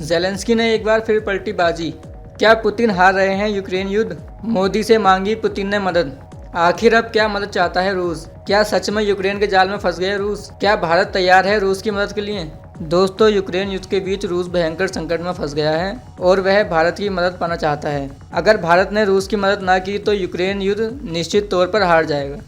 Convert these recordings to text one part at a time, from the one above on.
Zelensky ने एक बार फिर पलटी बाजी। क्या पुतिन हार रहे हैं यूक्रेन युद्ध? मोदी से मांगी पुतिन ने मदद। आखिर अब क्या मदद चाहता है रूस? क्या सच में यूक्रेन के जाल में फंस गया रूस? क्या भारत तैयार है रूस की मदद के लिए? दोस्तों, यूक्रेन युद्ध के बीच रूस भयंकर संकट में फंस गया है और वह भारत की मदद पाना चाहता है। अगर भारत ने रूस की मदद ना की तो यूक्रेन युद्ध निश्चित तौर पर हार जाएगा।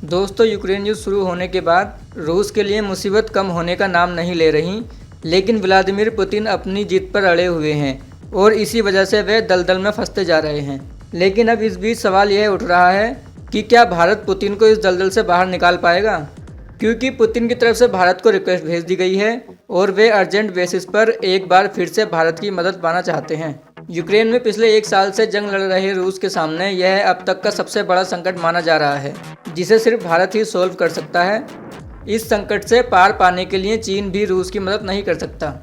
दोस्तों, यूक्रेन युद्ध शुरू होने के बाद रूस के लिए मुसीबत कम होने का नाम नहीं ले रही, लेकिन व्लादिमीर पुतिन अपनी जीत पर अड़े हुए हैं और इसी वजह से वे दलदल में फंसते जा रहे हैं। लेकिन अब इस बीच सवाल यह उठ रहा है कि क्या भारत पुतिन को इस दलदल से बाहर निकाल पाएगा, क्योंकि पुतिन की तरफ से भारत को रिक्वेस्ट भेज दी गई है और वे अर्जेंट बेसिस पर एक बार फिर से भारत की मदद पाना चाहते हैं। यूक्रेन में पिछले एक साल से जंग लड़ रहे रूस के सामने यह अब तक का सबसे बड़ा संकट माना जा रहा है, जिसे सिर्फ भारत ही सोल्व कर सकता है। इस संकट से पार पाने के लिए चीन भी रूस की मदद नहीं कर सकता,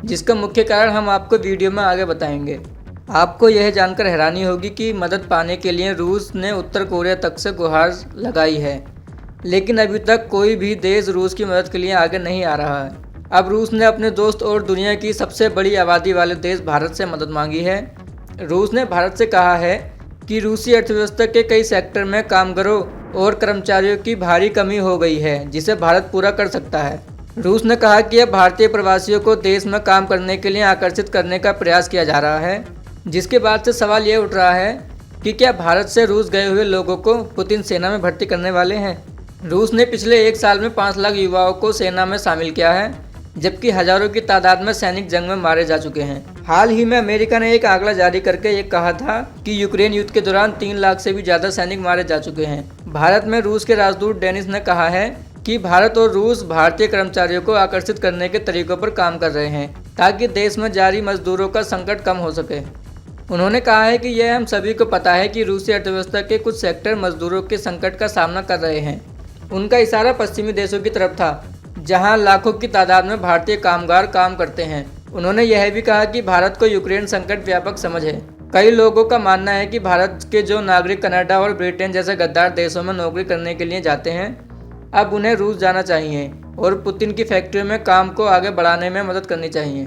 जिसका मुख्य कारण हम आपको वीडियो में आगे बताएंगे। आपको यह जानकर हैरानी होगी कि मदद पाने के लिए रूस ने उत्तर कोरिया तक से गुहार लगाई है, लेकिन अभी तक कोई भी देश रूस की मदद के लिए आगे नहीं आ रहा है। अब रूस ने अपने दोस्त और दुनिया की सबसे बड़ी आबादी वाले देश भारत से मदद मांगी है। रूस ने भारत से कहा है कि रूसी अर्थव्यवस्था के कई सेक्टर में कामगारों और कर्मचारियों की भारी कमी हो गई है, जिसे भारत पूरा कर सकता है। रूस ने कहा कि अब भारतीय प्रवासियों को देश में काम करने के लिए आकर्षित करने का प्रयास किया जा रहा है, जिसके बाद से सवाल यह उठ रहा है कि क्या भारत से रूस गए हुए लोगों को पुतिन सेना में भर्ती करने वाले हैं। रूस ने पिछले एक साल में 5 लाख युवाओं को सेना में शामिल किया है, जबकि हजारों की तादाद में सैनिक जंग में मारे जा चुके हैं। हाल ही में अमेरिका ने एक आंकड़ा जारी करके ये कहा था कि यूक्रेन युद्ध के दौरान 3 लाख से भी ज़्यादा सैनिक मारे जा चुके हैं। भारत में रूस के राजदूत डेनिस ने कहा है कि भारत और रूस भारतीय कर्मचारियों को आकर्षित करने के तरीकों पर काम कर रहे हैं, ताकि देश में जारी मजदूरों का संकट कम हो सके। उन्होंने कहा है कि यह हम सभी को पता है कि रूसी अर्थव्यवस्था के कुछ सेक्टर मजदूरों के संकट का सामना कर रहे हैं। उनका इशारा पश्चिमी देशों की तरफ था, जहां लाखों की तादाद में भारतीय कामगार काम करते हैं। उन्होंने यह भी कहा कि भारत को यूक्रेन संकट व्यापक समझ है। कई लोगों का मानना है कि भारत के जो नागरिक कनाडा और ब्रिटेन जैसे गद्दार देशों में नौकरी करने के लिए जाते हैं, अब उन्हें रूस जाना चाहिए और पुतिन की फैक्ट्रियों में काम को आगे बढ़ाने में मदद करनी चाहिए।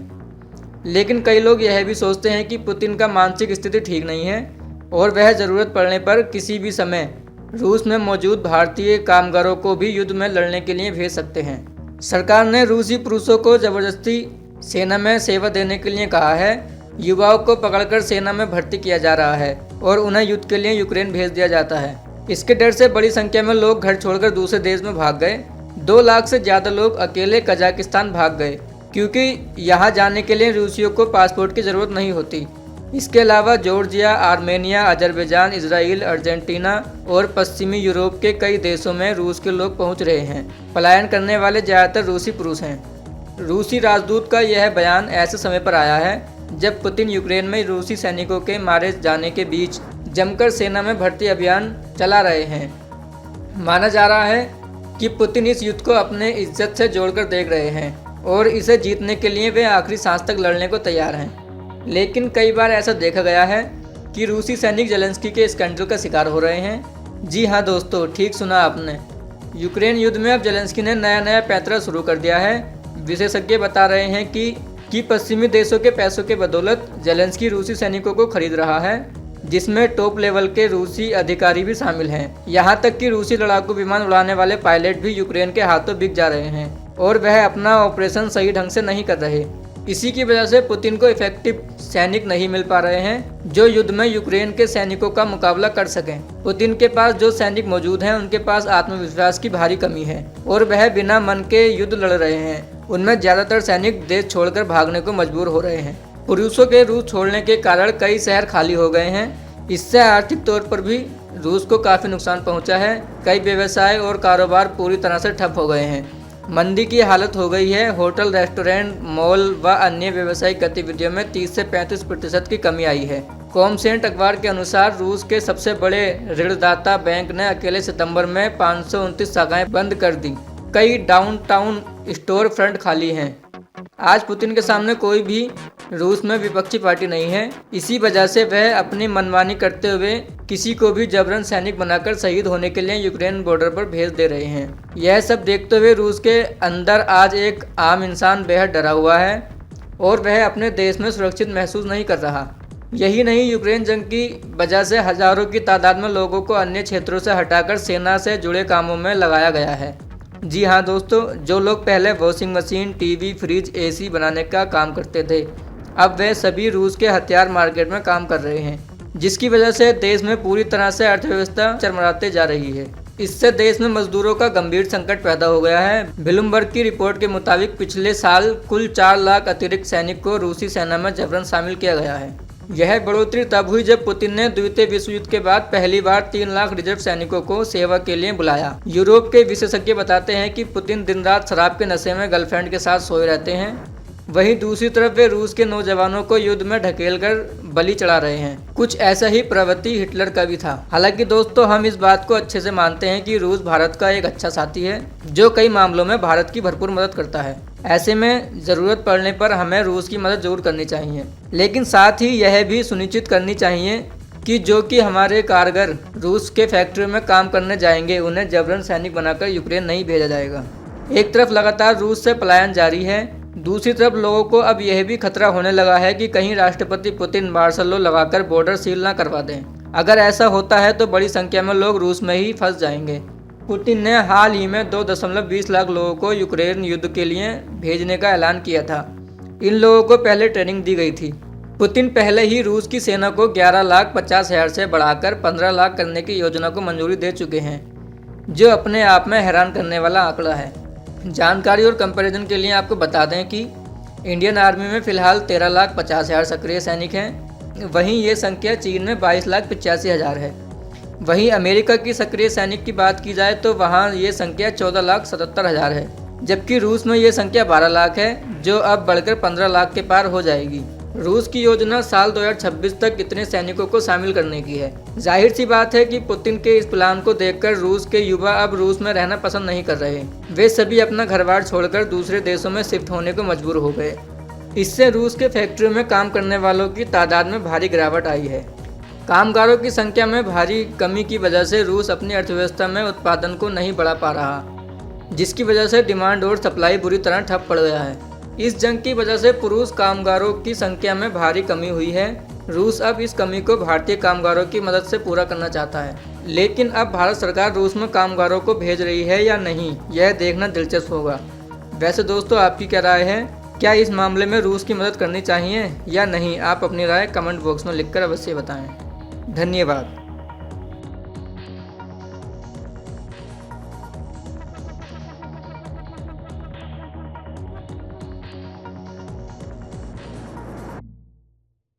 लेकिन कई लोग यह भी सोचते हैं कि पुतिन का मानसिक स्थिति ठीक नहीं है और वह ज़रूरत पड़ने पर किसी भी समय रूस में मौजूद भारतीय कामगारों को भी युद्ध में लड़ने के लिए भेज सकते हैं। सरकार ने रूसी पुरुषों को जबरदस्ती सेना में सेवा देने के लिए कहा है। युवाओं को पकड़कर सेना में भर्ती किया जा रहा है और उन्हें युद्ध के लिए यूक्रेन भेज दिया जाता है। इसके डर से बड़ी संख्या में लोग घर छोड़कर दूसरे देश में भाग गए। 2 लाख से ज़्यादा लोग अकेले कजाकिस्तान भाग गए, क्योंकि यहाँ जाने के लिए रूसियों को पासपोर्ट की ज़रूरत नहीं होती। इसके अलावा Georgia, Armenia, Azerbaijan, Israel, Argentina और पश्चिमी यूरोप के कई देशों में रूस के लोग पहुँच रहे हैं। पलायन करने वाले ज़्यादातर रूसी पुरुष हैं। रूसी राजदूत का यह बयान ऐसे समय पर आया है जब पुतिन यूक्रेन में रूसी सैनिकों के मारे जाने के बीच जमकर सेना में भर्ती अभियान चला रहे हैं। माना जा रहा है कि पुतिन इस युद्ध को अपने इज्जत से जोड़कर देख रहे हैं और इसे जीतने के लिए वे आखिरी सांस तक लड़ने को तैयार हैं। लेकिन कई बार ऐसा देखा गया है कि रूसी सैनिक ज़ेलेंस्की के स्कैंडल का शिकार हो रहे हैं। जी हाँ दोस्तों, ठीक सुना आपने। यूक्रेन युद्ध में अब ज़ेलेंस्की ने नया पैंतरा शुरू कर दिया है। विशेषज्ञ बता रहे हैं कि पश्चिमी देशों के पैसों के बदौलत ज़ेलेंस्की रूसी सैनिकों को खरीद रहा है, जिसमें टॉप लेवल के रूसी अधिकारी भी शामिल हैं। यहाँ तक कि रूसी लड़ाकू विमान उड़ाने वाले पायलट भी यूक्रेन के हाथों बिक जा रहे हैं और वह अपना ऑपरेशन सही ढंग से नहीं कर रहे। इसी की वजह से पुतिन को इफेक्टिव सैनिक नहीं मिल पा रहे हैं जो युद्ध में यूक्रेन के सैनिकों का मुकाबला कर सकें। पुतिन के पास जो सैनिक मौजूद हैं उनके पास आत्मविश्वास की भारी कमी है और वह बिना मन के युद्ध लड़ रहे हैं। उनमें ज़्यादातर सैनिक देश छोड़कर भागने को मजबूर हो रहे हैं। पुरुषों के रूस छोड़ने के कारण कई शहर खाली हो गए हैं। इससे आर्थिक तौर पर भी रूस को काफ़ी नुकसान पहुंचा है। कई व्यवसाय और कारोबार पूरी तरह से ठप हो गए हैं। मंदी की हालत हो गई है। होटल, रेस्टोरेंट, मॉल व अन्य व्यावसायिक गतिविधियों में 30 से 35% की कमी आई है। कॉमसेंट अखबार के अनुसार रूस के सबसे बड़े ऋणदाता बैंक ने अकेले सितंबर में 529 शाखाएं बंद कर दी। कई डाउनटाउन स्टोर फ्रंट खाली हैं। आज पुतिन के सामने कोई भी रूस में विपक्षी पार्टी नहीं है। इसी वजह से वह अपनी मनमानी करते हुए किसी को भी जबरन सैनिक बनाकर शहीद होने के लिए यूक्रेन बॉर्डर पर भेज दे रहे हैं। यह सब देखते हुए रूस के अंदर आज एक आम इंसान बेहद डरा हुआ है। और वह अपने देश में सुरक्षित महसूस नहीं कर रहा। यही नहीं, यूक्रेन जंग की वजह से हजारों की तादाद में लोगों को अन्य क्षेत्रों से हटाकर सेना से जुड़े कामों में लगाया गया है। जी हाँ दोस्तों, जो लोग पहले washing machine, TV, fridge, AC बनाने का काम करते थे, अब वे सभी रूस के हथियार मार्केट में काम कर रहे हैं, जिसकी वजह से देश में पूरी तरह से अर्थव्यवस्था चरमराते जा रही है। इससे देश में मजदूरों का गंभीर संकट पैदा हो गया है। ब्लूमबर्ग की रिपोर्ट के मुताबिक पिछले साल कुल 4 लाख अतिरिक्त सैनिक को रूसी सेना में जबरन शामिल किया गया है। यह बढ़ोतरी तब हुई जब पुतिन ने द्वितीय विश्व युद्ध के बाद पहली बार 3 लाख रिजर्व सैनिकों को सेवा के लिए बुलाया। यूरोप के विशेषज्ञ बताते हैं कि पुतिन दिन रात शराब के नशे में गर्लफ्रेंड के साथ सोए रहते हैं। वहीं दूसरी तरफ वे रूस के नौजवानों को युद्ध में ढकेलकर बलि चढ़ा रहे हैं। कुछ ऐसा ही प्रवृत्ति हिटलर का भी था। हालांकि दोस्तों, हम इस बात को अच्छे से मानते हैं कि रूस भारत का एक अच्छा साथी है, जो कई मामलों में भारत की भरपूर मदद करता है। ऐसे में जरूरत पड़ने पर हमें रूस की मदद जरूर करनी चाहिए, लेकिन साथ ही यह भी सुनिश्चित करनी चाहिए कि जो कि हमारे कारगर रूस के फैक्ट्रियों में काम करने जाएंगे, उन्हें जबरन सैनिक बनाकर यूक्रेन नहीं भेजा जाएगा। एक तरफ लगातार रूस से पलायन जारी है, दूसरी तरफ लोगों को अब यह भी खतरा होने लगा है कि कहीं राष्ट्रपति पुतिन मार्शल लॉ लगाकर बॉर्डर सील ना करवा दें। अगर ऐसा होता है तो बड़ी संख्या में लोग रूस में ही फंस जाएंगे। पुतिन ने हाल ही में 2.20 लाख लोगों को यूक्रेन युद्ध के लिए भेजने का ऐलान किया था। इन लोगों को पहले ट्रेनिंग दी गई थी। पुतिन पहले ही रूस की सेना को 11,50,000 से बढ़ाकर 15 लाख करने की योजना को मंजूरी दे चुके हैं, जो अपने आप में हैरान करने वाला आंकड़ा है। जानकारी और कंपैरिजन के लिए आपको बता दें कि इंडियन आर्मी में फ़िलहाल 13,50,000 सक्रिय सैनिक हैं। वहीं ये संख्या चीन में 22,85,000 है। वहीं अमेरिका की सक्रिय सैनिक की बात की जाए तो वहाँ ये संख्या 14,77,000 है, जबकि रूस में ये संख्या 12 लाख है, जो अब बढ़कर 15 लाख के पार हो जाएगी। रूस की योजना साल 2026 तक इतने सैनिकों को शामिल करने की है। जाहिर सी बात है कि पुतिन के इस प्लान को देखकर रूस के युवा अब रूस में रहना पसंद नहीं कर रहे। वे सभी अपना घर-बार छोड़कर दूसरे देशों में शिफ्ट होने को मजबूर हो गए। इससे रूस के फैक्ट्रियों में काम करने वालों की तादाद में भारी गिरावट आई है। कामगारों की संख्या में भारी कमी की वजह से रूस अपनी अर्थव्यवस्था में उत्पादन को नहीं बढ़ा पा रहा, जिसकी वजह से डिमांड और सप्लाई बुरी तरह ठप पड़ गया है। इस जंग की वजह से पुरुष कामगारों की संख्या में भारी कमी हुई है। रूस अब इस कमी को भारतीय कामगारों की मदद से पूरा करना चाहता है, लेकिन अब भारत सरकार रूस में कामगारों को भेज रही है या नहीं, यह देखना दिलचस्प होगा। वैसे दोस्तों, आपकी क्या राय है? क्या इस मामले में रूस की मदद करनी चाहिए या नहीं? आप अपनी राय कमेंट बॉक्स में लिखकर अवश्य बताएं। धन्यवाद।